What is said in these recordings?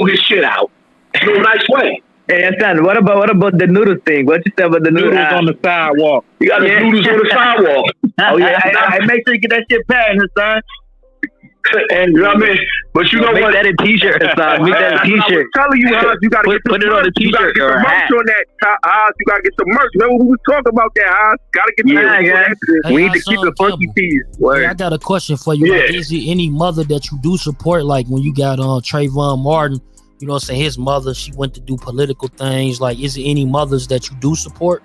threw his shit out. No nice way. Hey, Hassan, what about the noodles thing? What you said about the noodles on the sidewalk? You got the noodles on the sidewalk. Oh yeah, I make sure you get that shit patterned, Hassan. And you know what I mean? But you know make what? That a t-shirt, Hassan. Make that a t-shirt. I'm telling you, Hans, you gotta put it on a t-shirt or a hat. On that, Hans. You gotta get some merch. Remember we was talking about that, Hans? Gotta get that. We need to keep the funky tees. Yeah, I got a question for you. Like, is there any mother that you do support? Like when you got Trayvon Martin, you know what I'm saying, his mother, she went to do political things. Like, is there any mothers that you do support?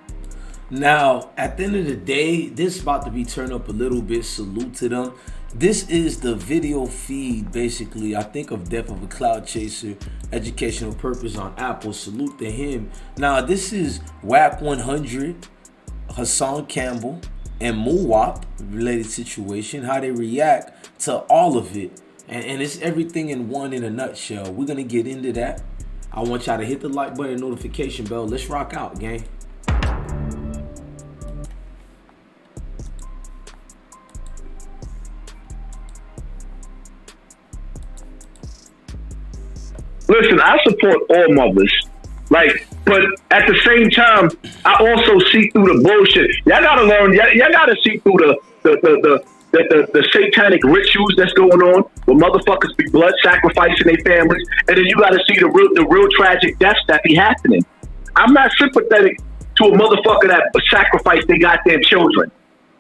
Now, at the end of the day, this is about to be turned up a little bit. Salute to them. This is the video feed, basically, I think, of Death of a Cloud Chaser, educational purpose on Apple. Salute to him. Now, this is Wack 100, Hassan Campbell, and Muwop related situation, how they react to all of it. And it's everything in one in a nutshell. We're going to get into that. I want y'all to hit the like button, notification bell. Let's rock out, gang. Listen, I support all mothers. But at the same time, I also see through the bullshit. Y'all gotta learn. Y'all gotta see through the satanic rituals that's going on, where motherfuckers be blood sacrificing their families, and then you gotta see the real tragic deaths that be happening. I'm not sympathetic to a motherfucker that sacrifice their goddamn children.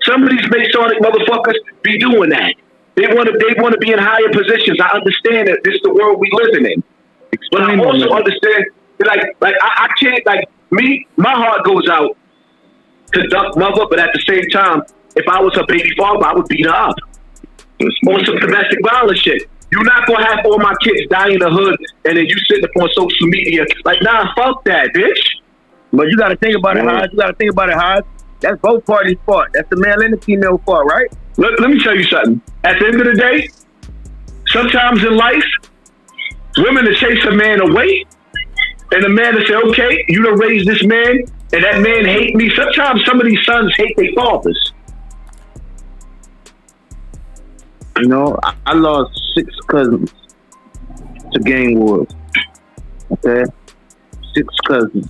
Some of these Masonic motherfuckers be doing that. They want to be in higher positions. I understand that this is the world we living in. But I also understand, I can't, my heart goes out to Duck Mother, but at the same time, if I was her baby father, I would beat her up. On some domestic violence shit. You're not going to have all my kids die in the hood, and then you sitting up on social media, nah, fuck that, bitch. But you got to think about it, Hodge. That's both parties' fault. That's the male and the female fault, right? Let me tell you something. At the end of the day, sometimes in life, women to chase a man away, and a man to say, okay, you done raised this man, and that man hate me. Sometimes some of these sons hate their fathers. You know, I lost 6 cousins to gang wars. Okay? 6 cousins.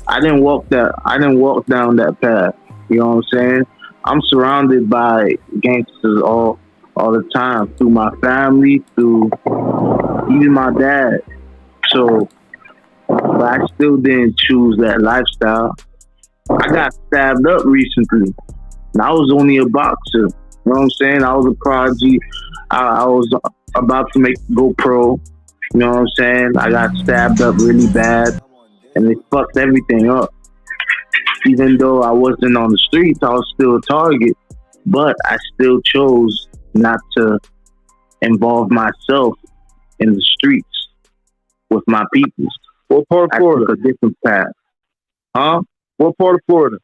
I didn't walk down that path. You know what I'm saying? I'm surrounded by gangsters all the time, through my family, through even my dad. So, but I still didn't choose that lifestyle. I got stabbed up recently, and I was only a boxer. You know what I'm saying? I was a prodigy. I was about to go pro. You know what I'm saying? I got stabbed up really bad, and they fucked everything up. Even though I wasn't on the streets, I was still a target, but I still chose not to involve myself in the streets with my people. What part of Florida? I took a different path. Huh? What part of Florida?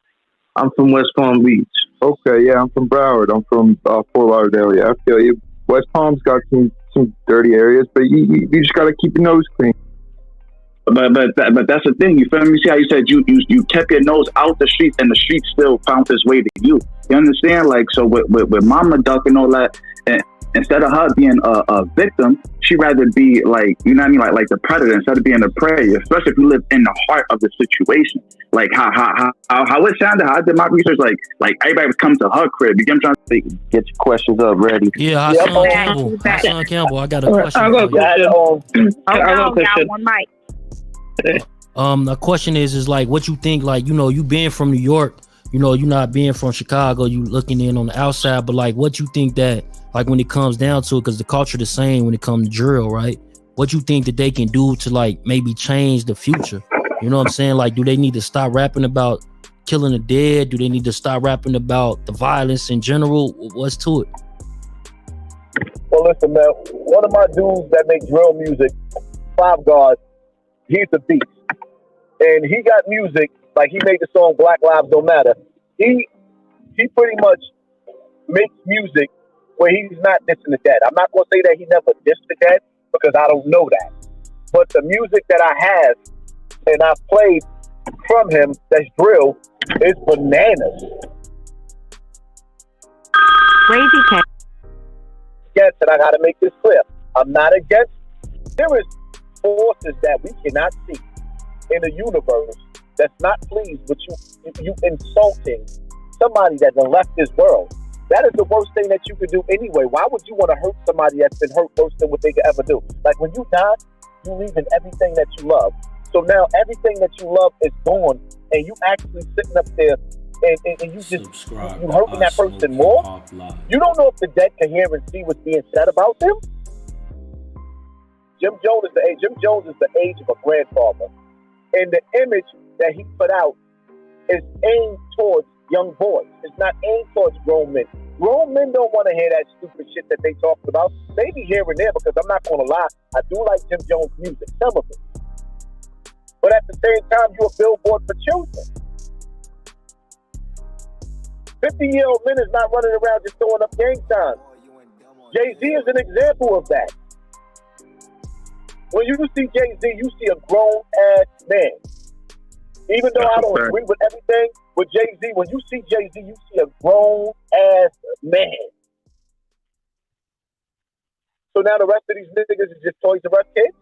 I'm from West Palm Beach. Okay, yeah, I'm from Broward. I'm from Fort Lauderdale. Yeah, I feel you. West Palm's got some dirty areas, but you just got to keep your nose clean. But that's the thing. You feel me? See how you said you kept your nose out the streets, and the streets still found its way to you. You understand? Like, so with Mama Duck and all that, and instead of her being a victim, she'd rather be like, you know what I mean, like the predator instead of being the prey. Especially if you live in the heart of the situation. Like how it sounded. How I did my research. Like everybody was coming to her crib. You get what I'm trying to say? Get your questions up ready. Yeah, Hassan Campbell. I got a question. I got one mic. The question is like, what you think, like, you know, you being from New York, you know, you not being from Chicago, you looking in on the outside, but like, what you think that, like, when it comes down to it, because the culture the same when it comes to drill, right? What you think that they can do to, like, maybe change the future? You know what I'm saying? Like, do they need to stop rapping about killing the dead? Do they need to stop rapping about the violence in general? What's to it? Well, listen, man, one of my dudes that make drill music, Five God, he's a beast. And he got music, like he made the song Black Lives Don't Matter. He pretty much makes music where he's not dissing the dead. I'm not going to say that he never dissed the dead because I don't know that. But the music that I have and I've played from him that's drill is bananas. Crazy cat. Yes, and I got to make this clear. I'm not against. There is forces that we cannot see in the universe that's not pleased with you insulting somebody that done left this world. That is the worst thing that you could do anyway. Why would you want to hurt somebody that's been hurt worse than what they could ever do? Like when you die, you leaving everything that you love. So now everything that you love is gone, and you actually sitting up there and you just you hurting that person more. You don't know if the dead can hear and see what's being said about them. Jim Jones is the age of a grandfather, and the image that he put out is aimed towards young boys. It's not aimed towards grown men. Grown men don't want to hear that stupid shit that they talked about. Maybe here and there, because I'm not going to lie, I do like Jim Jones' music, some of it. But at the same time, you're a billboard for children. 50-year-old men is not running around just throwing up gang signs. Jay-Z is an example of that. When you see Jay-Z, you see a grown-ass man. Even though I don't agree with everything with Jay-Z, when you see Jay-Z, you see a grown-ass man. So now the rest of these niggas is just Toys R Us kids?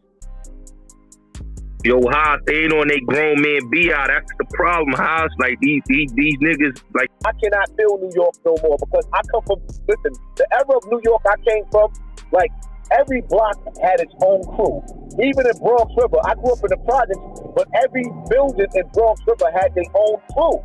Yo, Haas, they ain't on they grown man BI. That's the problem, Haas. Like, these niggas, like... I cannot feel New York no more because I come from... Listen, the era of New York I came from, like, every block had its own crew. Even in Bronx River, I grew up in the projects, but every building in Bronx River had their own crew.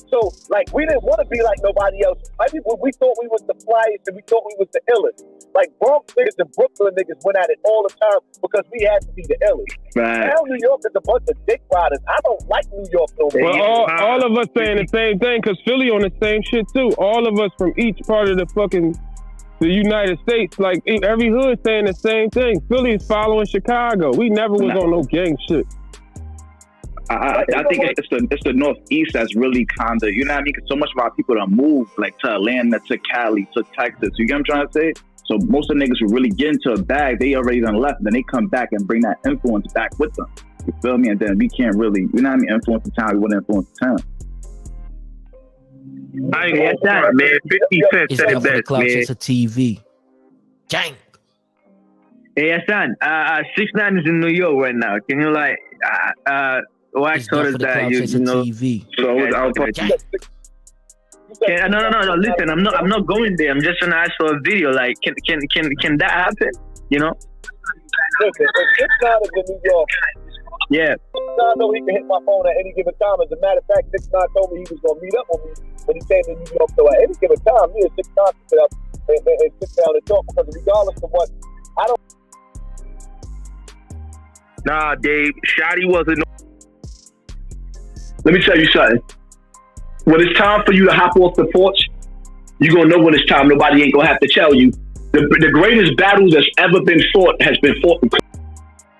So, like, we didn't want to be like nobody else. We thought we was the flyest and we thought we was the illest. Like, Bronx niggas and Brooklyn niggas went at it all the time because we had to be the illest. Right. Now New York is a bunch of dick riders. I don't like New York no more. Well, all of us saying the same thing because Philly on the same shit, too. All of us from each part of the United States, like every hood saying the same thing. Philly is following Chicago. We never was on no gang shit. I think it's the Northeast that's really kind of, you know what I mean? Because so much of our people don't move like to Atlanta, to Cali, to Texas. You get what I'm trying to say? So most of the niggas who really get into a bag, they already done left. Then they come back and bring that influence back with them. You feel me? And then we can't really, you know what I mean, influence the town. We wouldn't influence the town. I ain't gonna start, man. 50 Cent It's said it definitely best, clout man. chaser TV. Gang. Hey, Hassan, 6ix9ine is in New York right now. Can you like, Wack It's told us definitely that clout you chaser know. TV. So I was Gang. No. Listen, I'm not going there. I'm just gonna ask for a video. Like, can that happen? You know? Listen, if 6ix9ine is in New York, Yeah. 6ix9ine know he can hit my phone at any given time. As a matter of fact, 6ix9ine told me he was gonna meet up with me when he came to New York. So at any given time, me and 6ix9ine can sit up and sit down and talk because regardless of what, I don't. Nah, Dave, Shotty wasn't. Let me tell you something. When it's time for you to hop off the porch, you're going to know when it's time. Nobody ain't going to have to tell you. The greatest battle that's ever been fought has been fought.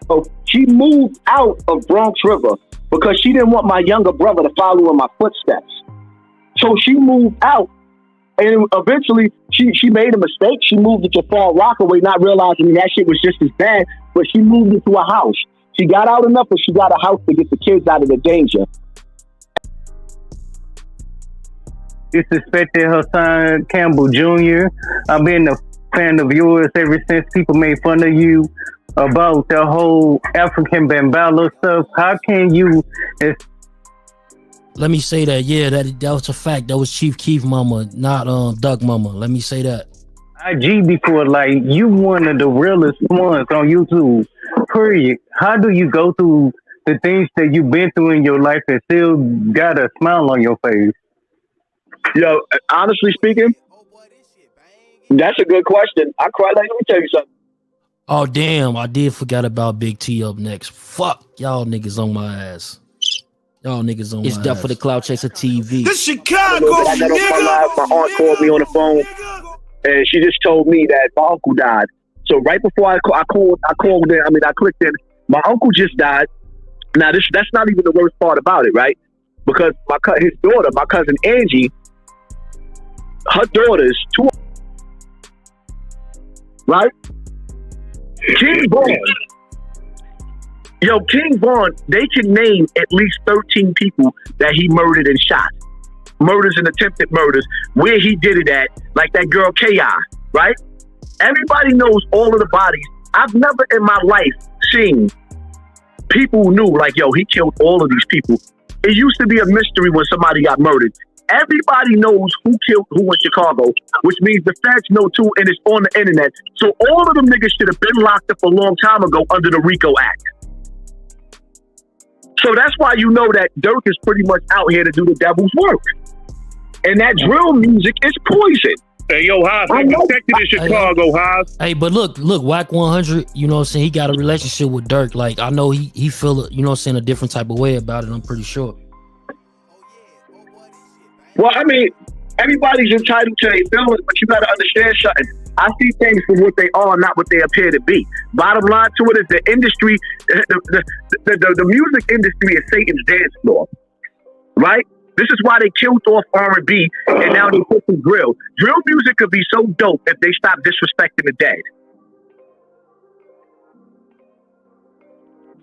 So she moved out of Bronx River because she didn't want my younger brother to follow in my footsteps. So she moved out. And eventually, she made a mistake. She moved into Far Rockaway, not realizing that shit was just as bad. But she moved into a house. She got out enough, and she got a house to get the kids out of the danger. Disrespected Hassan Campbell Jr. I've been a fan of yours ever since people made fun of you about the whole African Bambala stuff. How can you... Let me say that, yeah, that was a fact. That was Chief Keef mama, not Doug mama. Let me say that. IG before, like, you one of the realest ones on YouTube, period. How do you go through the things that you've been through in your life and still got a smile on your face? Yo, honestly speaking, that's a good question. I cried. Like, let me tell you something. Oh, damn, I did forget about Big T up next. Fuck, y'all niggas on my ass. Y'all niggas on It's my Death ass. for the Cloud Chaser TV. This Chicago, I got off my live. My aunt called me on the phone, and she just told me that my uncle died. So right before I called in. I mean, I clicked in. My uncle just died. Now that's not even the worst part about it, right? Because his daughter, my cousin Angie, her daughters, two, right? King Vaughn. Yo, King Vaughn, they can name at least 13 people that he murdered and shot. Murders and attempted murders, where he did it at, like that girl K.I., right? Everybody knows all of the bodies I've never in my life seen people who knew, like, yo, he killed all of these people. It used to be a mystery when somebody got murdered. Everybody knows who killed who in Chicago, which means the feds know too, and it's on the internet. So all of them niggas should have been locked up a long time ago under the RICO Act. So that's why you know that Dirk is pretty much out here to do the devil's work. And that drill music is poison. Hey, yo, Haas, I protected in Chicago, Haas. Hey, but look, Wack 100, you know what I'm saying? He got a relationship with Dirk. Like, I know he feel, you know what I'm saying, a different type of way about it, I'm pretty sure. Well, I mean, everybody's entitled to their feelings, but you got to understand something. I see things for what they are, not what they appear to be. Bottom line to it is the industry, the music industry is Satan's dance floor, right? This is why they killed off R&B, and now they put some drill. Drill music could be so dope if they stop disrespecting the dead.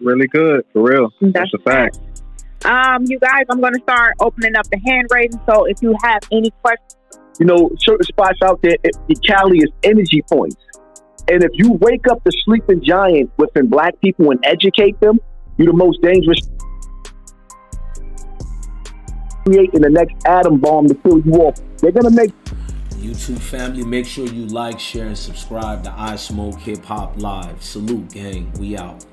Really good, for real. That's a fact. You guys, I'm going to start opening up the hand raising. So if you have any questions, you know, certain spots out there, the Cali is energy points. And if you wake up the sleeping giant within black people and educate them, you're the most dangerous. Creating the next atom bomb to kill you off. They're going to make. YouTube family, make sure you like, share, and subscribe to I Smoke Hip Hop Live. Salute, gang. We out.